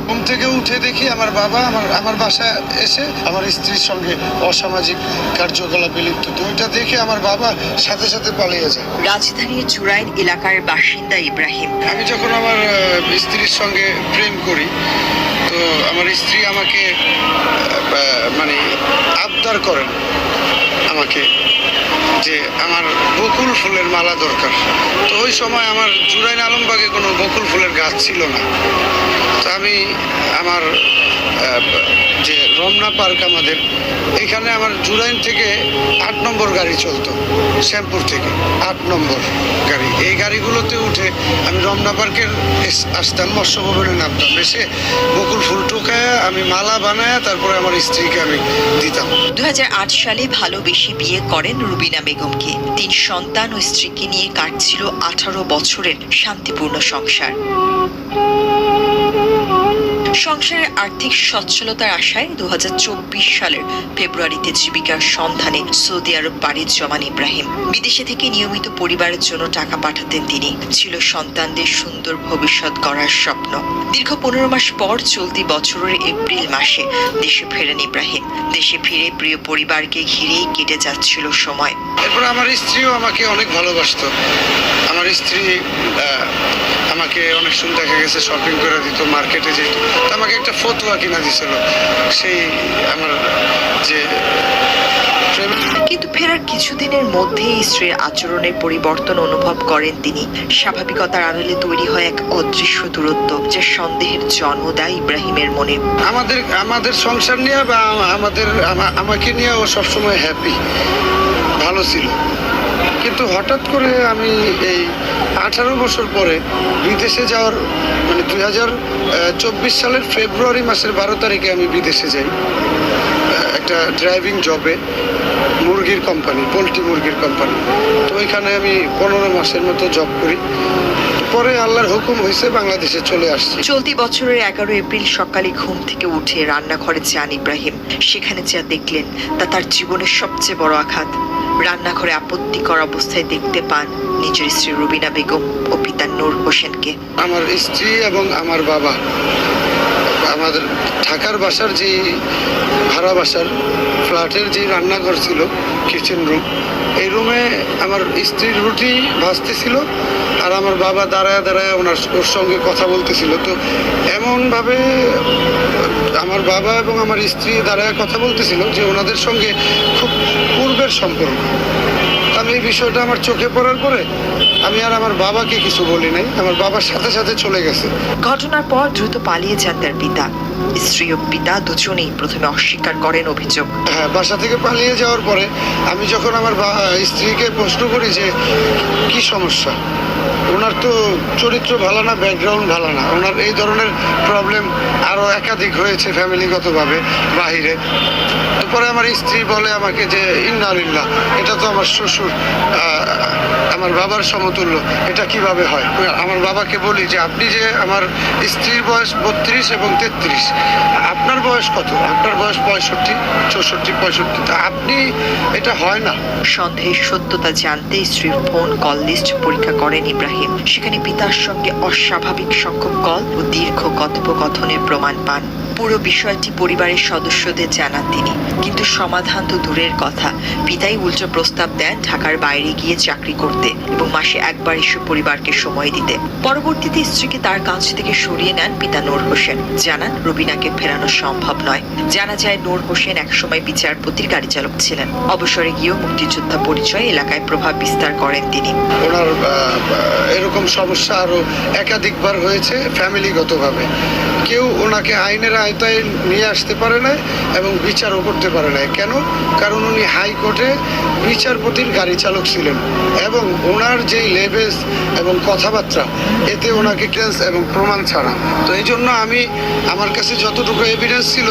ঘুম থেকে উঠে দেখি আমার বাবা আমার বাসায় এসে আমার স্ত্রীর সঙ্গে অসামাজিক কার্যকলাপে লিপ্ত। তো ওইটা দেখে আমার বাবা সাথে সাথে পালিয়ে যায়। রাজধানীর জুরাইন এলাকার বাসিন্দা ইব্রাহিম। আমি যখন আমার স্ত্রীর সঙ্গে প্রেম করি, তো আমার স্ত্রী আমাকে মানে আবদার করেন আমাকে যে আমার বকুল ফুলের মালা দরকার। তো ওই সময় আমার জুরাইন আলমবাগে কোনো বকুল ফুলের গাছ ছিল না। তো আমি আমার যে রমনা পার্ক আমাদের এখানে আমার জুরাইন থেকে ৮ নম্বর গাড়ি চলতো, শ্যামপুর থেকে ৮ নম্বর গাড়ি। এই গাড়িগুলোতে উঠে আমি রমনা পার্কের আসতাম, মৎস্য ভবনে নামতাম, এসে বকুল ফুল টোকায় আমি মালা বানায় তারপরে আমার স্ত্রীকে আমি দিতাম। 2008 সালে ভালোবেসে বিয়ে করেন রুবিনা বেগমকে। 3 সন্তান ও স্ত্রীকে নিয়ে কাটছিল 18 বছরের শান্তিপূর্ণ সংসার। সংসারের আর্থিক সচ্ছলতার আশায় 2024 সালের ফেব্রুয়ারিতে জীবিকার সন্ধানে সৌদি আরব পাড়ি জমান ইব্রাহিম। বিদেশে থেকে নিয়মিত পরিবারের জন্য টাকা পাঠাতেন তিনি। ছিল সন্তানদের সুন্দর ভবিষ্যৎ গড়ার স্বপ্ন। দীর্ঘ 15 মাস পর চলতি বছরের এপ্রিল মাসে দেশে ফেরেন ইব্রাহিম। দেশে ফিরে প্রিয় পরিবারকে ঘিরেই কেটে যাচ্ছিল সময়। এরপর আমার স্ত্রীও আমাকে অনেক ভালোবাসতো। আমার স্ত্রী আমাকে অনেক সময় দেখা গেছে শপিং করে দিত, মার্কেটে যেত, আমাকে একটা ফতুয়া কিনা দিছিল সেই আমার যে। কিন্তু ফেরার কিছুদিনের মধ্যেই স্ত্রীর আচরণের পরিবর্তন অনুভব করেন তিনি। স্বাভাবিকতার আড়ালে তৈরি হয় এক অদৃশ্য দূরত্ব, যা সন্দেহের জন্ম দেয় ইব্রাহিমের মনে। আমাদের সংসার নিয়ে বা আমাকে নিয়ে ও সবসময় হ্যাপি, ভালো ছিল। কিন্তু হঠাৎ করে আমি এই 18 বছর পরে বিদেশে যাওয়ার মানে 2024 সালের ফেব্রুয়ারি মাসের 12 তারিখে আমি বিদেশে যাই একটা ড্রাইভিং জবে, মুরগির কোম্পানি, পোলট্রি মুরগির কোম্পানি। তো ওইখানে আমি 15 মাসের মতো জব করি। পরে আল্লাহর হুকুম হয়েছে বাংলাদেশে চলে আসছি। চলতি বছরের 11 এপ্রিল সকালে ঘুম থেকে উঠে রান্নাঘরে যান ইব্রাহিম। সেখানে যা দেখলেন তা তার জীবনের সবচেয়ে বড় আঘাত। রান্নাঘরে আপত্তিকর অবস্থায় দেখতে পান নিজের স্ত্রী রুবিনা বেগম ও পিতা নূর হোসেনকে। আমার স্ত্রী এবং আমার বাবা আমাদের ঢাকার বাসার যে ভাড়া বাসার ফ্ল্যাটের যে রান্নাঘর ছিল, কিচেন রুম, এই রুমে আমার স্ত্রীর রুটি ভাজতেছিল আর আমার বাবা দাঁড়ায় দাঁড়ায় ওর সঙ্গে কথা বলতেছিল। তো এমনভাবে আমার বাবা এবং আমার স্ত্রী দাঁড়ায় কথা বলতেছিল যে ওনাদের সঙ্গে খুব পূর্বের সম্পর্ক। আমি এই বিষয়টা আমার চোখে পড়ার পরে আমি আর আমার বাবাকে কিছু বলি নাই, আমার বাবার সাথে সাথে চলে গেছে। ঘটনার পর দ্রুত পালিয়ে যান তার পিতা। স্ত্রী ও পিতা দুজনেই প্রথমে অস্বীকার করেন অভিযোগ। হ্যাঁ, বাসা থেকে পালিয়ে যাওয়ার পরে আমি যখন আমার স্ত্রীকে প্রশ্ন করি যে কি সমস্যা, ওনার তো চরিত্র ভালো না, ব্যাকগ্রাউন্ড ভালো না, ওনার এই ধরনের প্রবলেম আরও একাধিক হয়েছে ফ্যামিলিগতভাবে বাহিরে। পরে আমার স্ত্রী বলে আমাকে যে ইন্না লিল্লাহ, এটা তো আমার শ্বশুর, আমার বাবার সমতুল্য, এটা কিভাবে হয়। আমার বাবাকে বলি যে আপনি যে আমার স্ত্রীর বয়স 32 এবং 33, আপনার বয়স কত? আপনার বয়স 65, 64, 65, তা আপনি এটা হয় না। সন্দেহের সত্যতা জানতে স্ত্রীর ফোন কল লিস্ট পরীক্ষা করেন ইব্রাহিম। সেখানে পিতার সঙ্গে অস্বাভাবিক সংখ্যক কল ও দীর্ঘ কথোপকথনের প্রমাণ পান। পুরো বিষয়টি পরিবারের সদস্যদের জানান তিনি, কিন্তু সমাধান তো দূরের কথা। পিতাই উল্টো প্রস্তাব দেন ঢাকার বাইরে গিয়ে চাকরি করতে এবং মাসে একবার এসে পরিবারকে সময় দিতে। পরবর্তীতে স্ত্রীকে তার কাছ থেকে সরিয়ে নেন পিতা নূর হোসেন। জানান রুবিনাকে ফেরানো সম্ভব নয়। জানা যায় নূর হোসেন একসময় বিচারপতির গাড়ি চালক ছিলেন। অবসরে গিয়েও মুক্তিযোদ্ধা পরিচয় এলাকায় প্রভাব বিস্তার করেন তিনি। ওনার এরকম সমস্যা আরো একাধিকবার হয়েছে ফ্যামিলিগতভাবে। কেউ ওনাকে আইনের আওতায় নিয়ে আসতে পারে না এবং বিচারও করতে পারে না। কেন? কারণ উনি হাইকোর্টে বিচারপতির গাড়ি চালক ছিলেন এবং ওনার যেই লেভেল এবং কথাবার্তা, এতে ওনাকে টেন্স এবং প্রমাণ ছাড়া। তো এই জন্য আমি আমার কাছে যতটুকু এভিডেন্স ছিল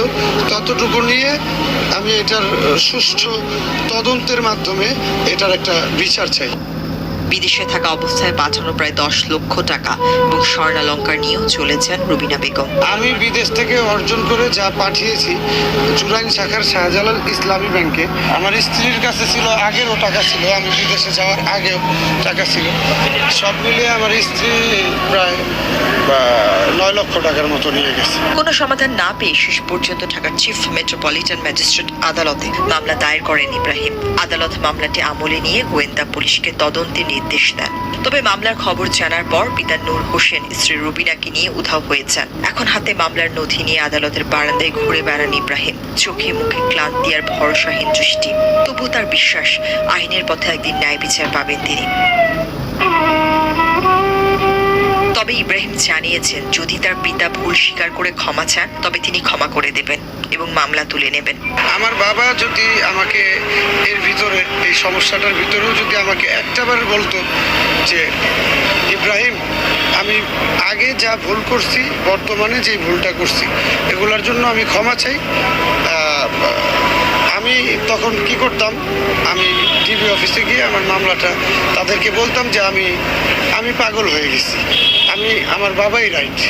ততটুকু নিয়ে আমি এটার সুষ্ঠু তদন্তের মাধ্যমে এটার একটা বিচার চাই। বিদেশে থাকা অবস্থায় পাঠানো প্রায় 10 লক্ষ টাকা এবং স্বর্ণালংকার নিয়েও চলে যান রুবিনা বেগম। আমি বিদেশ থেকে অর্জন করে যা পাঠিয়েছি জুরাইন শাখার শাহজালাল ইসলামী ব্যাংকে। আমার স্ত্রীর কাছে ছিল, আগেরও টাকা ছিল, আমি বিদেশে যাওয়ার আগেও টাকা ছিল। সব মিলিয়ে আমার স্ত্রী প্রায় 9 লক্ষ টাকার মতো নিয়ে গেছে। কোনো সমাধান না পেয়ে শেষ পর্যন্ত ঢাকার চিফ মেট্রোপলিটন ম্যাজিস্ট্রেট আদালতে মামলা দায়ের করেন ইব্রাহিম। আদালত মামলাটি আমলে নিয়ে গোয়েন্দা পুলিশকে তদন্তের নির্দেশ দেন। তবে মামলার খবর জানার পর পিতা নূর হোসেন স্ত্রী রুবিনাকে নিয়ে উধাও হয়ে যান। এখন হাতে মামলার নথি নিয়ে আদালতের বারান্দায় ঘুরে বেড়ান ইব্রাহিম। চোখে মুখে ক্লান্তি আর ভরসাহীন দৃষ্টি। তবু তার বিশ্বাস আইনের পথে একদিন ন্যায় বিচার পাবেন তিনি। তবে ইব্রাহিম জানিয়েছেন যদি তার পিতা ভুল স্বীকার করে ক্ষমা চান তবে তিনি ক্ষমা করে দেবেন এবং মামলা তুলে নেবেন। আমার বাবা যদি আমাকে এর ভিতরে, এই সমস্যাটার ভিতরেও যদি আমাকে একটাবার বলতো যে ইব্রাহিম, আমি আগে যা ভুল করছি, বর্তমানে যে ভুলটা করছি, এগুলোর জন্য আমি ক্ষমা চাই, আমি তখন কি করতাম, আমি ডিবি অফিসে গিয়ে আমার মামলাটা তাদেরকে বলতাম যে আমি পাগল হয়ে গেছি, আমার বাবাই রাইট,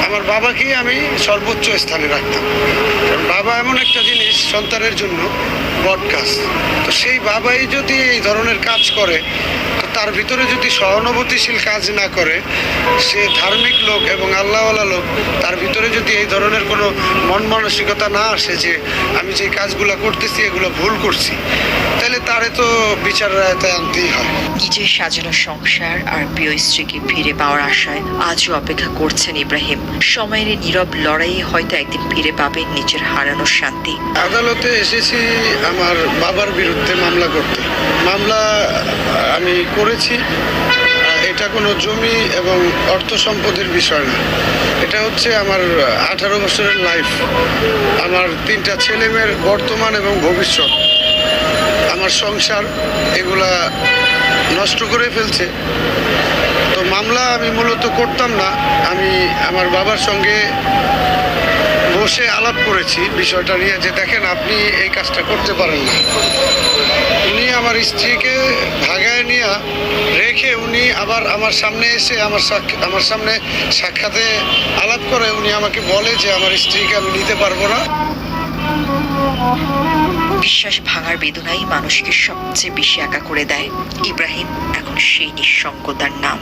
আমার বাবাকেই আমি সর্বোচ্চ স্থানে রাখতাম। কারণ বাবা এমন একটা জিনিস সন্তানের জন্য বট কাজ। তো সেই বাবাই যদি এই ধরনের কাজ করে, তো তার ভিতরে যদি সহানুভূতিশীল কাজ না করে, সে ধার্মিক লোক এবং আল্লাহওয়ালা লোক, তার ভিতরে যদি এই ধরনের কোনো মন মানসিকতা না আসে যে আমি যে কাজগুলো করতেছি এগুলো ভুল করছি, তাহলে তারে তো বিচারের আয়তায় আনতেই হয়। নিজের সাজানো সংসার আর প্রিয় স্ত্রীকে ফিরে পাওয়ার আশায় আজও অপেক্ষা করছেন ইব্রাহিম। সময়ের এই নীরব লড়াইয়ে হয়তো একদিন ফিরে পাবেন নিজের হারানো শান্তি। আদালতে এসেছি আমার বাবার বিরুদ্ধে মামলা করতে। মামলা আমি করেছি, এটা কোনো জমি এবং অর্থ সম্পদের বিষয় না, এটা হচ্ছে আমার 18 বছরের লাইফ, আমার 3টা ছেলে মেয়ের বর্তমান এবং ভবিষ্যৎ, আমার সংসার, এগুলা নষ্ট করে ফেলছে। তো মামলা আমি মূলত করতাম না, আমি আমার বাবার সঙ্গে বসে আলাপ করেছি বিষয়টা নিয়ে যে দেখেন আপনি এই কাজটা করতে পারেন না। উনি আমার স্ত্রীকে ভাগায় নিয়ে রেখে উনি আবার আমার সামনে এসে আমার সামনে সাক্ষাতে আলাপ করে উনি আমাকে বলে যে আমার স্ত্রীকে আমি নিতে পারবো না। বিশ্বাস ভাঙার বেদনাই মানুষকে সবচেয়ে বেশি একা করে দেয়। ইব্রাহিম এখন সেই নিঃসঙ্গতার নাম।